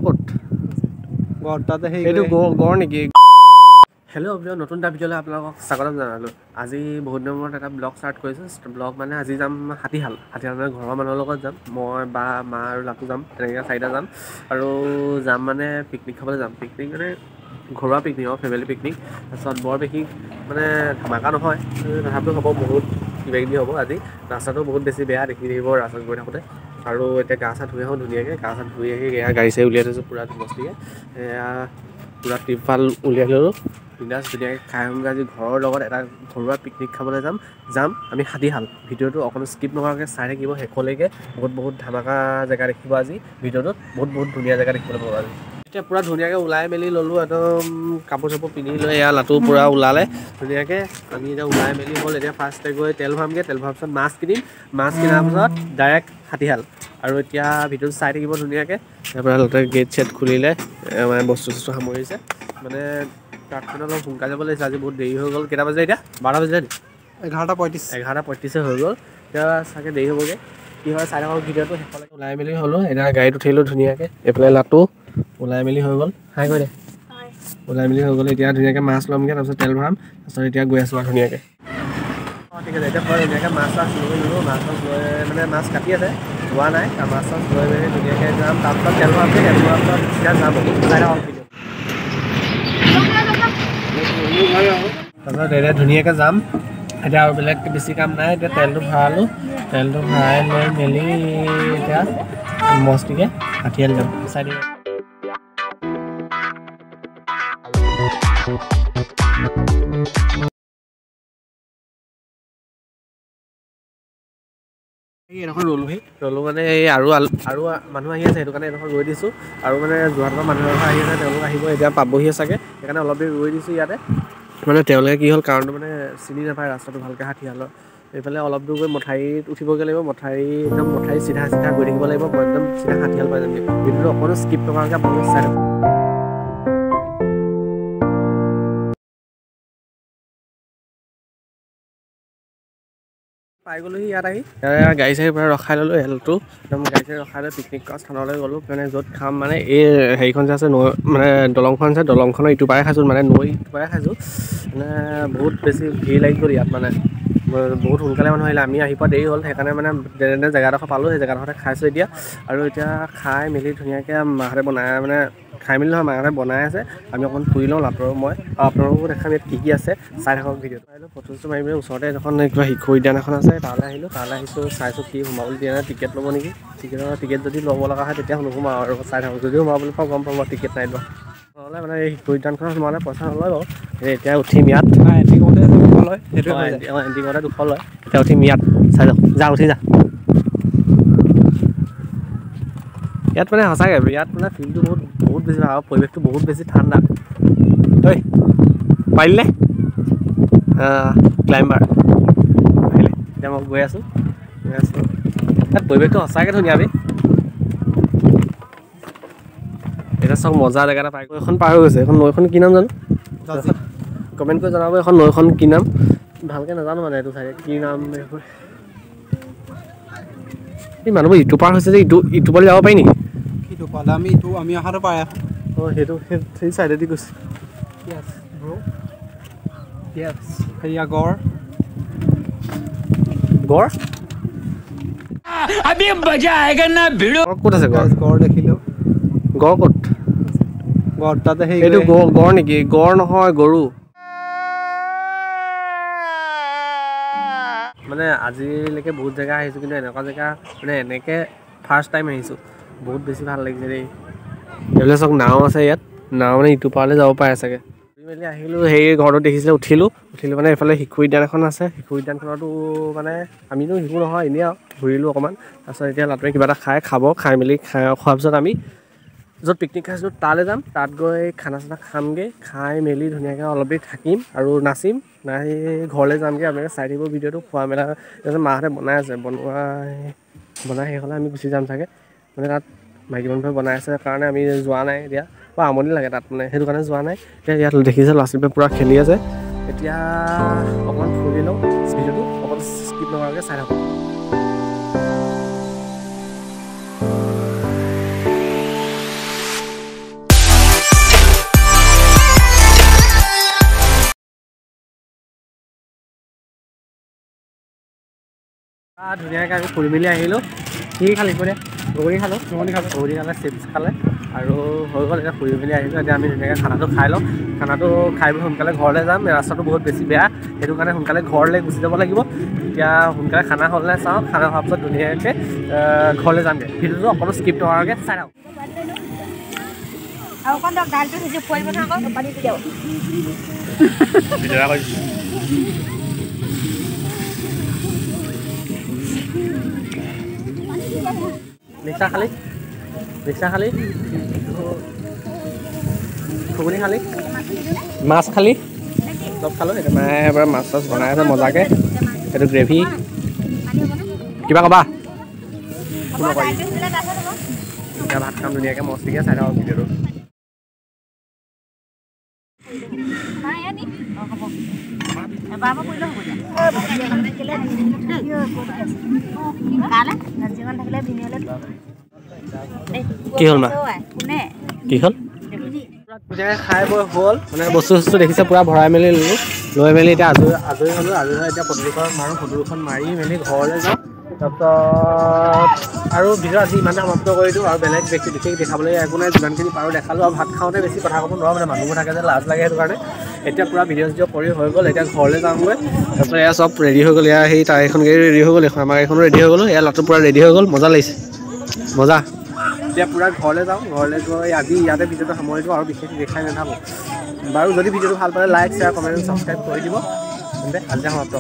ক'ত গড়টাতে সেই এইটো গড় নেকি? হেল্ল' ভিডিঅ' নতুন এটা ভিডিঅ'লৈ আপোনালোকক স্বাগতম জনালোঁ। আজি বহুত দিনৰ মূৰত এটা ব্লগ ষ্টাৰ্ট কৰিছোঁ। ব্লগ মানে আজি যাম হাতীহাল মানে ঘৰৰ মানুহৰ লগত যাম। মই বা মা আৰু লাটু যাম, তেনেকৈ চাৰিটা যাম। আৰু যাম মানে পিকনিক খাবলৈ যাম। পিকনিক মানে ঘৰুৱা পিকনিক আৰু ফেমিলি পিকনিক। তাৰপিছত বৰ বিশেষ মানে ধামাকা নহয়, তথাপিও হ'ব, বহুত কিবাকিবি হ'ব। আজি ৰাস্তাটো বহুত বেছি বেয়া, দেখি থাকিব ৰাস্তাত গৈ থাকোঁতে। আৰু এতিয়া গা চা ধুই আহোঁ ধুনীয়াকৈ, গা চা ধুই আহি এয়া গাড়ী চাড়ী উলিয়াই থৈছোঁ পূৰা মস্তিকৈ। এয়া পূৰা টিৰপাল উলিয়াই ল'লোঁ, বিন্দাছ ধুনীয়াকৈ খাই আহোঁগৈ। আজি ঘৰৰ লগত এটা ঘৰুৱা পিকনিক খাবলৈ যাম আমি হাতীহাল। ভিডিঅ'টো অকণ স্কিপ নকৰাকৈ চাই থাকিব শেষলৈকে। বহুত ধামাকা জেগা দেখিব আজি ভিডিঅ'টোত, বহুত ধুনীয়া জেগা দেখিবলৈ পাব আজি। এতিয়া পূৰা ধুনীয়াকৈ ওলাই মেলি ল'লোঁ, একদম কাপোৰ চাপোৰ পিন্ধি লৈ এয়া লাটু পূৰা ওলালে ধুনীয়াকৈ। আমি এতিয়া ওলাই মেলি হ'ল। এতিয়া ফাৰ্ষ্টে গৈ তেল ভৰামগৈ, তেল ভৰোৱাৰ পিছত মাছ কিনিম, মাছ কিনাৰ পিছত ডাইৰেক্ট হাতীহাল। আৰু এতিয়া ভিডিঅ'টো চাই থাকিব ধুনীয়াকৈ। তাৰপৰা লাটুৱে গেট চেট খুলিলে, মানে বস্তু চস্তু সামৰিছে। মানে তাত মানে অলপ সোনকালে যাব লাগিছে, আজি বহুত দেৰি হৈ গ'ল। কেইটা বাজিলে এতিয়া? 12টা বাজিলে নি? 11:35 হৈ গ'ল। এতিয়া চাগে দেৰি হ'বগৈ, কি হয় চাই থাকক ভিডিঅ'টো শেষলৈকে। ওলাই মেলি হ'লোঁ, এতিয়া গাড়ীত উঠিলোঁ ধুনীয়াকৈ। এইফালে লাটু ওলাই মেলি হৈ গ'ল, হাই কৈ দে। ওলাই মেলি হৈ গ'ল, এতিয়া ধুনীয়াকৈ মাছ ল'মগৈ, তাৰপিছত তেল ভৰাম, তাৰপিছত এতিয়া গৈ আছোঁ আৰু ধুনীয়াকৈ। অঁ ঠিক আছে, এতিয়া পূৰা ধুনীয়াকৈ মাছ চাছ লৈ ল'লোঁ। মাছ চাছ লৈ মানে মাছ কাটি আছে, যোৱা নাই। মাছ চাছ লৈ মেলি ধুনীয়াকৈ যাম, তাৰপিছত তেল ভৰামগৈ, তেল ভৰোৱাৰ পিছত তেতিয়া যাম আৰু চাই থাকক ভিডিঅ'। তাৰপিছত এতিয়া ধুনীয়াকৈ যাম। এতিয়া আৰু বেলেগ বেছি কাম নাই, এতিয়া তেলটো ভৰালোঁ, তেলটো ভৰাই লৈ মেলি এতিয়া মস্তিকৈ হাতীহাল যাম, চাই দিম। এইডোখৰ ৰ'লোঁ মানে এই আৰু মানুহ আহি আছে, সেইটো কাৰণে এইডোখৰ ৰৈ দিছোঁ। আৰু মানে যোৰহাটৰ মানুহ এডোখৰ আহি আছে, তেওঁলোক আহিব এতিয়া, পাবহিয়ে চাগে, সেইকাৰণে অলপ দেৰি ৰৈ দিছোঁ ইয়াতে। মানে তেওঁলোকে কি হ'ল কাৰণটো মানে চিনি নাপায় ৰাস্তাটো ভালকৈ হাতীহালৰ। এইফালে অলপ দূৰ গৈ মঠাউৰিত উঠিবগৈ লাগিব, একদম মঠাউৰি চিধা গৈ থাকিব লাগিব, একদম চিধা হাতীহাল পাই যামগৈ। ভিডিঅ'টো অকণো স্কিপ নকৰাকৈ আপোনালোকে চাই থাকক। পাই গ'লোহি ইয়াত আহি, গাড়ী চাড়ী পৰা ৰখাই ল'লোঁ। এলটো একদম গাড়ী চাড়ী ৰখাই লৈ পিকনিক কৰা স্থানলৈ গ'লোঁ, মানে য'ত খাম মানে এই হেৰিখন যে আছে নৈ, মানে দলংখন আছে, দলংখনৰ ইটো পাৰে খাইছোঁ, মানে নৈ ইটো পাৰে খাইছোঁ। মানে বহুত বেছি ভিৰ লাগি গ'ল ইয়াত, মানে বহুত সোনকালে মানুহ আহিলে, আমি আহি পোৱা দেৰি হ'ল, সেইকাৰণে মানে যেনে জেগাডোখৰ পালোঁ, সেই জেগাডোখৰতে খাইছোঁ এতিয়া। আৰু এতিয়া খাই মেলি ধুনীয়াকৈ মাহঁতে বনাই, মানে খাই মেলি নহয়, মাহঁতে বনাই আছে, আমি অকণ ফুৰি লওঁ লাটু আৰু মই, আৰু আপোনালোকো দেখাম ইয়াত কি আছে, চাই থাকক ভিডিঅ'টো। ফটো চটো মাৰি মেলি ওচৰতে এখন কিবা শিশু উদ্যান এখন আছে, তালৈ আহিছোঁ, চাইছোঁ কি সোমাবলৈ দিয়া নাই, টিকেট ল'ব নেকি, টিকেট যদি ল'ব লগা হয় তেতিয়া নোসোমাওঁ আৰু চাই থাকক। যদিও সোমাবলৈ পাওঁ গম পাব টিকেট নাই লোৱা। নহ'লে মানে এই শিশু উদ্যানখনত সোমালে পইচা নলয় বাৰু। এতিয়া উঠিম ইয়াত, এণ্ট্ৰি কৰোঁতে 200 লয়, সেইটো এণ্ট্ৰি কৰোঁতে 200 লয়। এতিয়া উঠিম ইয়াত, চাই যাওক, উঠি যা। ইয়াত মানে সঁচাকৈ ইয়াত মানে ফিল্ডটো বহুত বেছি ভাল, আৰু পৰিৱেশটো বহুত বেছি ঠাণ্ডা। ঐ পাৰিলে ক্লাইম্বাৰ আহিলে, এতিয়া মই গৈ আছোঁ। ইয়াত পৰিৱেশটো সঁচাকৈ ধুনীয়া বে। এতিয়া চব মজা জেগা এটা পাই গৈ, এখন পাৰ হৈ গৈছে, এখন নৈখন কি নাম জানো, কমেণ্ট কৰি জনাব এখন নৈখন কি নাম, ভালকৈ নাজানো মানে এইটো চাগে কি নাম। এই মানুহবোৰ ইটো পাৰ হৈছে যে ইটো পাৰ যাব পাৰি নেকি? সিটো পালে আমি অহাটো পাৰে। অঁ সেইটো সেই চাইডেদি গৈছে। সেয়া গড় ক'ত আছে গড় দেখিলোঁ। গড় ক'ত? গড়টাতে সেই এইটো গড় নেকি? গড় নহয়, গৰু। মানে আজিলৈকে বহুত জেগা আহিছোঁ, কিন্তু এনেকুৱা জেগা মানে এনেকৈ ফাৰ্ষ্ট টাইম আহিছোঁ। বহুত বেছি ভাল লাগিছে দেই। এইফালে চাওক নাও আছে ইয়াত, নাও মানে ইটো পাৰলৈ যাব পাৰে চাগে। ঘূৰি মেলি আহিলোঁ, সেই ঘৰটো দেখিছিলে, উঠিলোঁ মানে এইফালে শিশু উদ্যান এখন আছে, শিশু উদ্যানখনতো মানে আমিনো শিশু নহয়, এনেই আৰু ঘূৰিলোঁ অকণমান। তাৰপিছত এতিয়া লাটুৱে কিবা এটা খাই মেলি খোৱাৰ পিছত আমি য'ত পিকনিক খাইছিলোঁ তালৈ যাম, তাত গৈ খানা চানা খামগৈ, খাই মেলি ধুনীয়াকৈ অলপ দেৰি থাকিম আৰু নাচিম, ঘৰলৈ যামগৈ। আপোনালোকে চাই থাকিব ভিডিঅ'টো, খোৱা মেলা তাৰপিছত মাহঁতে বনাই আছে, বনাই শেষ হ'লে আমি গুচি যাম চাগে। মানে তাত মাইকী মানুহে বনাই আছে কাৰণে আমি যোৱা নাই এতিয়া, আমনি লাগে তাত, মানে সেইটো কাৰণে যোৱা নাই। এতিয়া ইয়াত দেখিছে ল'ৰা ছোৱালীবোৰে পূৰা খেলি আছে। এতিয়া অকণমান ফুৰি লওঁ, ভিডিঅ'টো অকণমান স্কিপ নকৰাকৈ চাই থাকক। ধুনীয়াকৈ আমি ফুৰি মেলি আহিলোঁ। কি খালি কৰি বগৰী খালোঁ, বগৰী খালে চিপছ খালে আৰু হৈ গ'ল। এতিয়া ফুৰি মেলি আহিলোঁ। এতিয়া আমি ধুনীয়াকৈ খানাটো খাই লওঁ। খানাটো খাই পিনি সোনকালে ঘৰলৈ যাম। ৰাস্তাটো বহুত বেছি বেয়া, সেইটো কাৰণে সোনকালে ঘৰলৈ গুচি যাব লাগিব। এতিয়া সোনকালে খানা হ'লনে চাওঁ। খানা হোৱাৰ পিছত ধুনীয়াকৈ ঘৰলৈ যামগৈ। ভিডিঅ'টো অকণো স্কিপ নোহোৱাকৈ চাই লওঁ। আৰু অকণ দক দাইলটো সিজি পৰিব নহয় আকৌ পানী দি দিয়ক। ৰিক্সা খালি ঘুগুনি খালি, মাছ খালি, চব খালোঁ। এতিয়া মায়ে এবাৰ মাছ চাছ বনাই আছে মজাকৈ। সেইটো গ্ৰেভি কিবা ক'বা? এতিয়া ভাত খাম ধুনীয়াকৈ মস্তিকৈ চাই থাকক ভিডিঅ'টো। কি হ'ল মা? কি হ'ল? খাই বৈ হ'ল, মানে বস্তু চস্তু দেখিছে পূৰা ভৰাই মেলি ল'লোঁ। লৈ মেলি এতিয়া আজৰি হ'লোঁ। আজৰি হৈ এতিয়া ফটো দুখন মাৰি মেলি ঘৰলৈ যাওঁ। তাৰপিছত আৰু ভিডিঅ' আজি ইমানে সমাপ্ত কৰি দিওঁ। আৰু বেলেগ বিশেষ দেখাবলৈ একো নাই, যিমানখিনি পাৰোঁ দেখালোঁ। আৰু ভাত খাওঁতে বেছি কথা ক'ব নোৱাৰোঁ, মানে মানুহবোৰ থাকে যে লাজ লাগে, সেইটো কাৰণে। এতিয়া পূৰা ভিডিঅ' কৰি হৈ গ'ল। এতিয়া ঘৰলৈ যাওঁগৈ। তাৰপিছত এয়া চব ৰেডি হৈ গ'ল। এয়া সেই তাৰ এখন গাড়ী ৰেডি হৈ গ'ল, আমাৰ গাড়ীখনো ৰেডি হৈ গ'ল। এয়া ল'ৰাটো পূৰা ৰেডি হৈ গ'ল, মজা লাগিছে, মজা। এতিয়া পূৰা ঘৰলৈ যাওঁ। ঘৰলৈ গৈ আজি ইয়াতে ভিডিঅ'টো সামৰি দিওঁ, আৰু বিশেষ দেখাই নাথাকোঁ বাৰু। যদি ভিডিঅ'টো ভাল পালে লাইক, শ্বেয়াৰ, কমেণ্ট, ছাবস্ক্ৰাইব কৰি দিব। তেন্তে আজি সমাপ্ত।